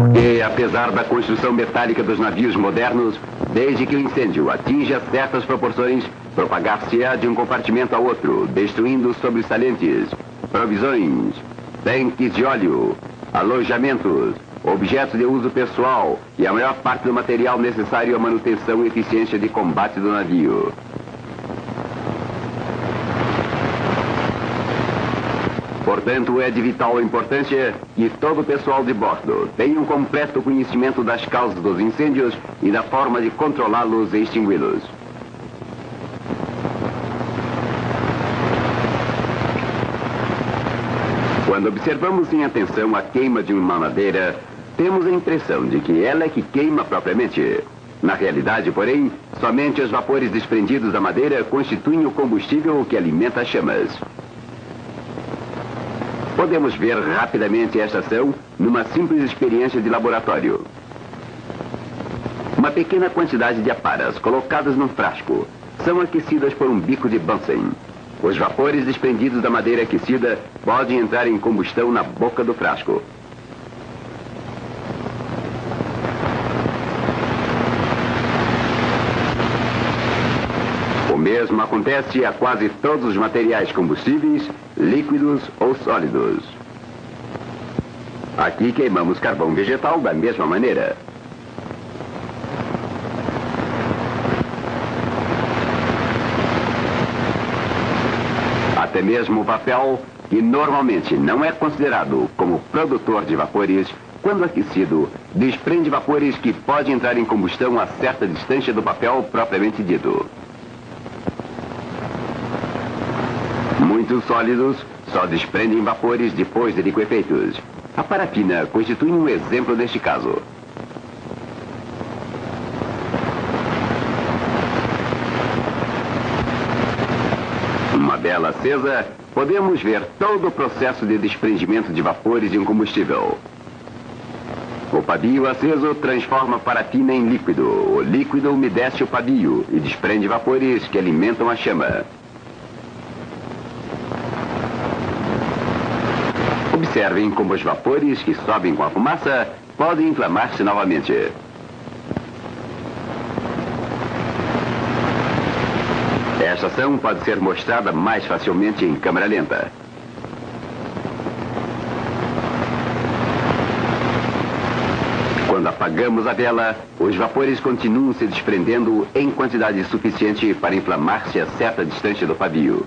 Porque, apesar da construção metálica dos navios modernos, desde que o incêndio atinja certas proporções, propagar-se-á de um compartimento a outro, destruindo sobressalentes, provisões, tanques de óleo, alojamentos, objetos de uso pessoal e a maior parte do material necessário à manutenção e eficiência de combate do navio. Portanto, é de vital importância que todo o pessoal de bordo tenha um completo conhecimento das causas dos incêndios e da forma de controlá-los e extingui-los. Quando observamos em atenção a queima de uma madeira, temos a impressão de que ela é que queima propriamente. Na realidade, porém, somente os vapores desprendidos da madeira constituem o combustível que alimenta as chamas. Podemos ver rapidamente esta ação numa simples experiência de laboratório. Uma pequena quantidade de aparas colocadas num frasco são aquecidas por um bico de Bunsen. Os vapores desprendidos da madeira aquecida podem entrar em combustão na boca do frasco. O mesmo acontece a quase todos os materiais combustíveis, líquidos ou sólidos. Aqui queimamos carvão vegetal da mesma maneira. Até mesmo o papel, que normalmente não é considerado como produtor de vapores, quando aquecido, desprende vapores que podem entrar em combustão a certa distância do papel propriamente dito. Muitos sólidos só desprendem vapores depois de liquefeitos. A parafina constitui um exemplo deste caso. Uma vela acesa, podemos ver todo o processo de desprendimento de vapores de um combustível. O pavio aceso transforma a parafina em líquido. O líquido umedece o pavio e desprende vapores que alimentam a chama. Observem como os vapores que sobem com a fumaça podem inflamar-se novamente. Esta ação pode ser mostrada mais facilmente em câmera lenta. Quando apagamos a vela, os vapores continuam se desprendendo em quantidade suficiente para inflamar-se a certa distância do pavio.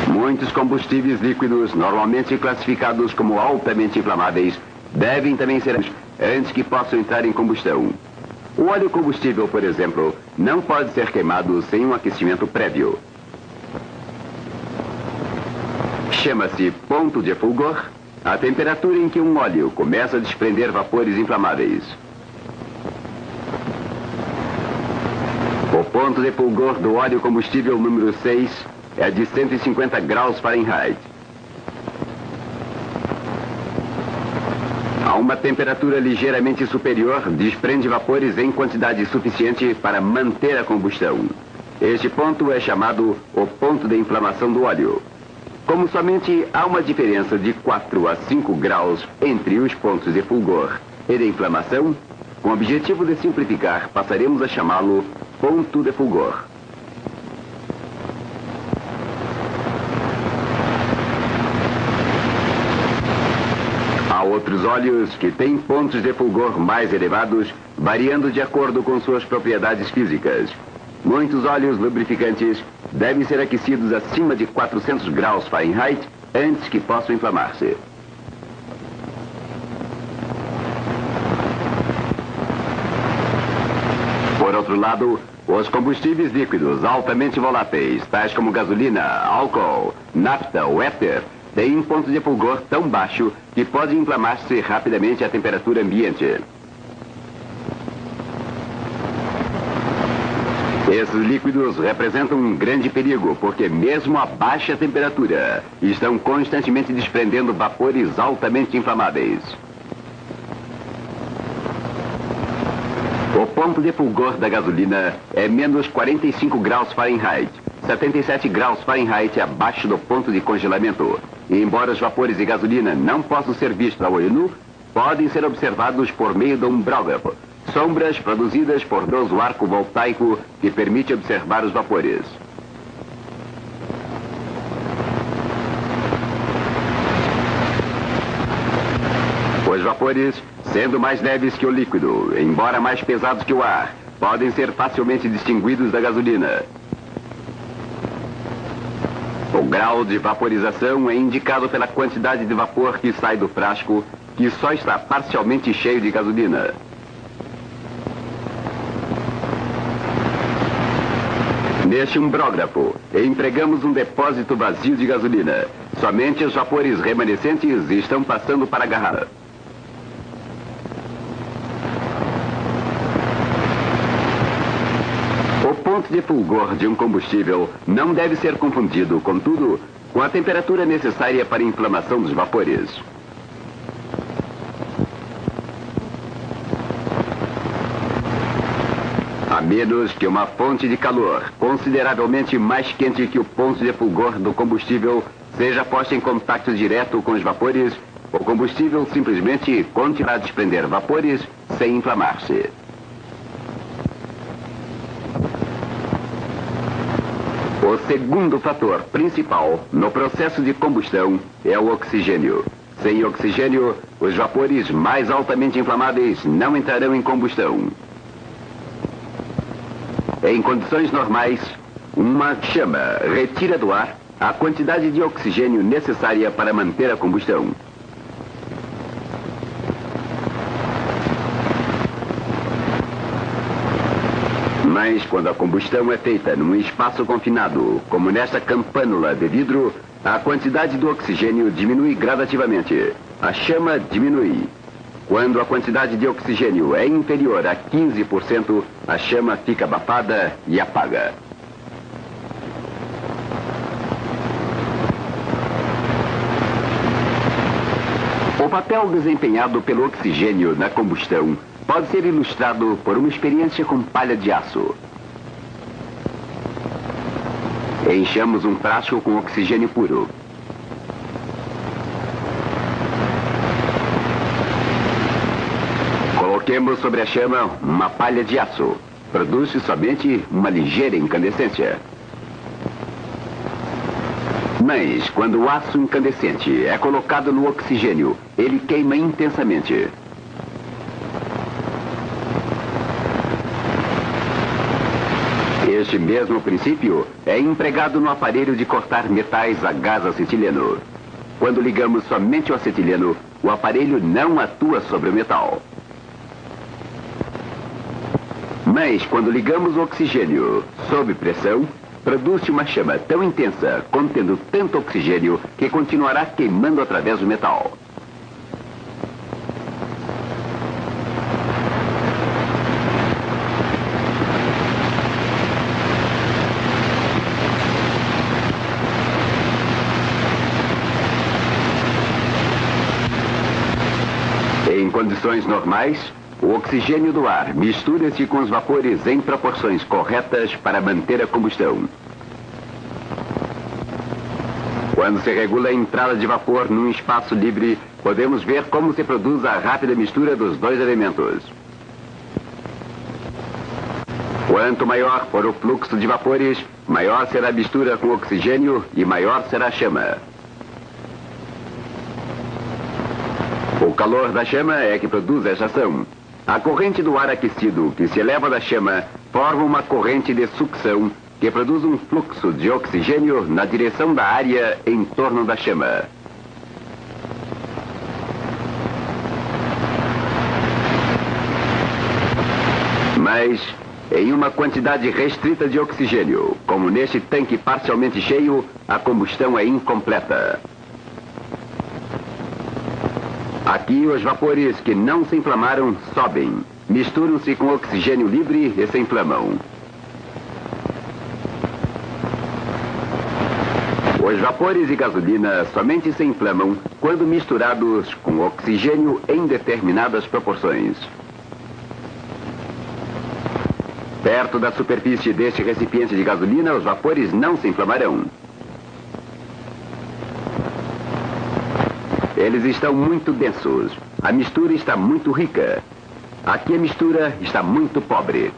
Muitos combustíveis líquidos, normalmente classificados como altamente inflamáveis, devem também ser antes que possam entrar em combustão. O óleo combustível, por exemplo, não pode ser queimado sem um aquecimento prévio. Chama-se ponto de fulgor a temperatura em que um óleo começa a desprender vapores inflamáveis. O ponto de fulgor do óleo combustível número 6 é de 150 graus Fahrenheit. A uma temperatura ligeiramente superior, desprende vapores em quantidade suficiente para manter a combustão. Este ponto é chamado o ponto de inflamação do óleo. Como somente há uma diferença de 4 a 5 graus entre os pontos de fulgor e de inflamação, com o objetivo de simplificar, passaremos a chamá-lo ponto de fulgor. Há outros óleos que têm pontos de fulgor mais elevados, variando de acordo com suas propriedades físicas. Muitos óleos lubrificantes devem ser aquecidos acima de 400 graus Fahrenheit antes que possam inflamar-se. Por outro lado, os combustíveis líquidos altamente voláteis, tais como gasolina, álcool, nafta ou éter, têm um ponto de fulgor tão baixo que pode inflamar-se rapidamente à temperatura ambiente. Esses líquidos representam um grande perigo, porque mesmo a baixa temperatura, estão constantemente desprendendo vapores altamente inflamáveis. O ponto de fulgor da gasolina é menos 45 graus Fahrenheit, 77 graus Fahrenheit abaixo do ponto de congelamento. E embora os vapores de gasolina não possam ser vistos a olho nu, podem ser observados por meio de um brógrafo, sombras produzidas por doso arco voltaico que permite observar os vapores. Os vapores, sendo mais leves que o líquido, embora mais pesados que o ar, podem ser facilmente distinguidos da gasolina. O grau de vaporização é indicado pela quantidade de vapor que sai do frasco, que só está parcialmente cheio de gasolina. Neste umbrógrafo, empregamos um depósito vazio de gasolina. Somente os vapores remanescentes estão passando para a garrafa. O ponto de fulgor de um combustível não deve ser confundido, contudo, com a temperatura necessária para a inflamação dos vapores. A menos que uma fonte de calor consideravelmente mais quente que o ponto de fulgor do combustível seja posta em contato direto com os vapores, o combustível simplesmente continuará a desprender vapores sem inflamar-se. O segundo fator principal no processo de combustão é o oxigênio. Sem oxigênio, os vapores mais altamente inflamáveis não entrarão em combustão. Em condições normais, uma chama retira do ar a quantidade de oxigênio necessária para manter a combustão. Mas quando a combustão é feita num espaço confinado, como nesta campânula de vidro, a quantidade do oxigênio diminui gradativamente. A chama diminui. Quando a quantidade de oxigênio é inferior a 15%, a chama fica abafada e apaga. O papel desempenhado pelo oxigênio na combustão pode ser ilustrado por uma experiência com palha de aço. Enchamos um frasco com oxigênio puro. Coloquemos sobre a chama uma palha de aço. Produz-se somente uma ligeira incandescência. Mas, quando o aço incandescente é colocado no oxigênio, ele queima intensamente. Este mesmo princípio é empregado no aparelho de cortar metais a gás acetileno. Quando ligamos somente o acetileno, o aparelho não atua sobre o metal. Mas quando ligamos o oxigênio sob pressão, produz-se uma chama tão intensa, contendo tanto oxigênio, que continuará queimando através do metal. Em condições normais, o oxigênio do ar mistura-se com os vapores em proporções corretas para manter a combustão. Quando se regula a entrada de vapor num espaço livre, podemos ver como se produz a rápida mistura dos dois elementos. Quanto maior for o fluxo de vapores, maior será a mistura com oxigênio e maior será a chama. O calor da chama é que produz esta ação. A corrente do ar aquecido que se eleva da chama forma uma corrente de sucção que produz um fluxo de oxigênio na direção da área em torno da chama. Mas, em uma quantidade restrita de oxigênio, como neste tanque parcialmente cheio, a combustão é incompleta. Aqui os vapores que não se inflamaram sobem, misturam-se com oxigênio livre e se inflamam. Os vapores de gasolina somente se inflamam quando misturados com oxigênio em determinadas proporções. Perto da superfície deste recipiente de gasolina, os vapores não se inflamarão. Eles estão muito densos. A mistura está muito rica. Aqui a mistura está muito pobre.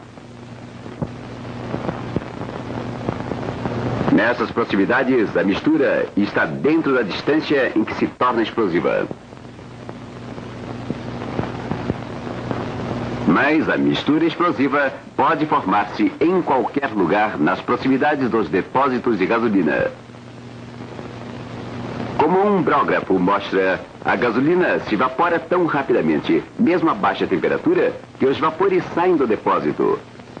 Nessas proximidades, a mistura está dentro da distância em que se torna explosiva. Mas a mistura explosiva pode formar-se em qualquer lugar nas proximidades dos depósitos de gasolina. Como um brógrafo mostra, a gasolina se evapora tão rapidamente, mesmo a baixa temperatura, que os vapores saem do depósito.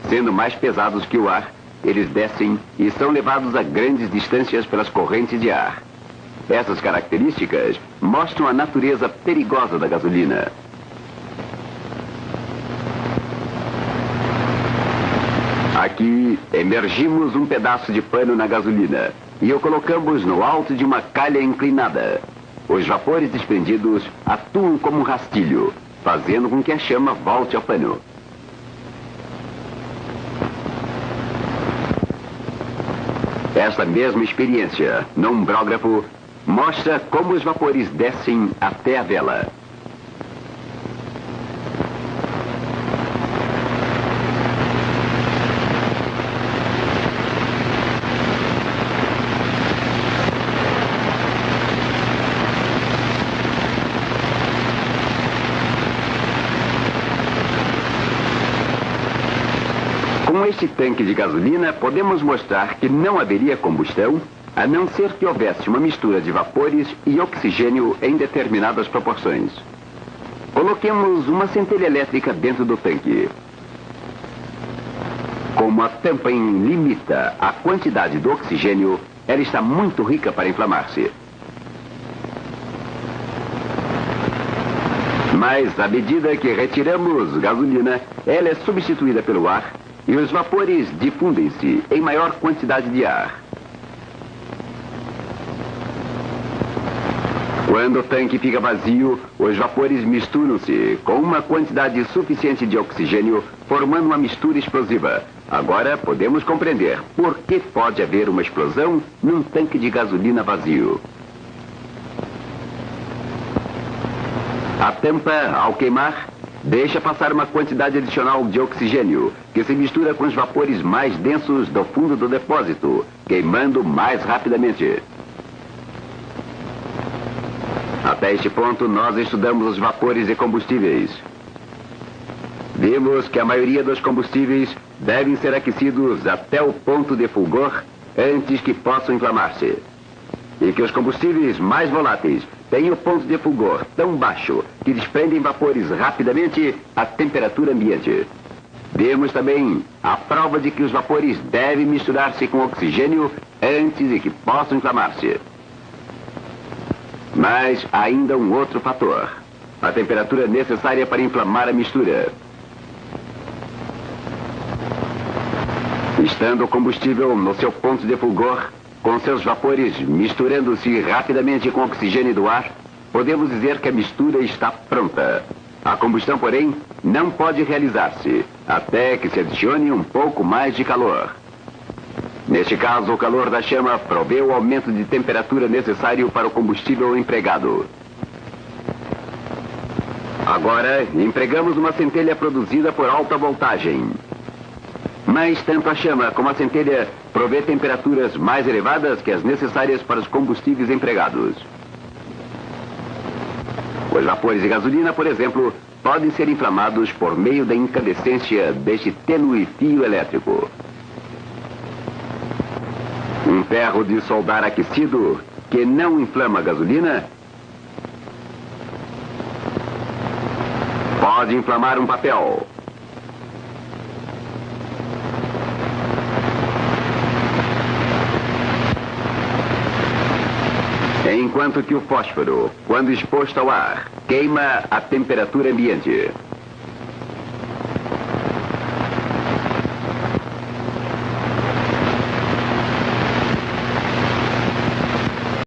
Sendo mais pesados que o ar, eles descem e são levados a grandes distâncias pelas correntes de ar. Essas características mostram a natureza perigosa da gasolina. Aqui, emergimos um pedaço de pano na gasolina e o colocamos no alto de uma calha inclinada. Os vapores desprendidos atuam como um rastilho, fazendo com que a chama volte ao pano. Esta mesma experiência, num brógrafo, mostra como os vapores descem até a vela. Com este tanque de gasolina, podemos mostrar que não haveria combustão, a não ser que houvesse uma mistura de vapores e oxigênio em determinadas proporções. Coloquemos uma centelha elétrica dentro do tanque. Como a tampa limita a quantidade do oxigênio, ela está muito rica para inflamar-se. Mas, à medida que retiramos gasolina, ela é substituída pelo ar e os vapores difundem-se em maior quantidade de ar. Quando o tanque fica vazio, os vapores misturam-se com uma quantidade suficiente de oxigênio, formando uma mistura explosiva. Agora podemos compreender por que pode haver uma explosão num tanque de gasolina vazio. A tampa, ao queimar, deixa passar uma quantidade adicional de oxigênio, que se mistura com os vapores mais densos do fundo do depósito, queimando mais rapidamente. Até este ponto, nós estudamos os vapores de combustíveis. Vimos que a maioria dos combustíveis devem ser aquecidos até o ponto de fulgor antes que possam inflamar-se. E que os combustíveis mais voláteis têm o ponto de fulgor tão baixo que desprendem vapores rapidamente à temperatura ambiente. Vimos também a prova de que os vapores devem misturar-se com oxigênio antes de que possam inflamar-se. Mas há ainda um outro fator: a temperatura necessária para inflamar a mistura. Estando o combustível no seu ponto de fulgor, com seus vapores misturando-se rapidamente com o oxigênio do ar, podemos dizer que a mistura está pronta. A combustão, porém, não pode realizar-se até que se adicione um pouco mais de calor. Neste caso, o calor da chama provê o aumento de temperatura necessário para o combustível empregado. Agora, empregamos uma centelha produzida por alta voltagem. Mas tanto a chama como a centelha provê temperaturas mais elevadas que as necessárias para os combustíveis empregados. Os vapores de gasolina, por exemplo, podem ser inflamados por meio da incandescência deste tênue fio elétrico. Um ferro de soldar aquecido que não inflama a gasolina pode inflamar um papel. Enquanto que o fósforo, quando exposto ao ar, queima a temperatura ambiente.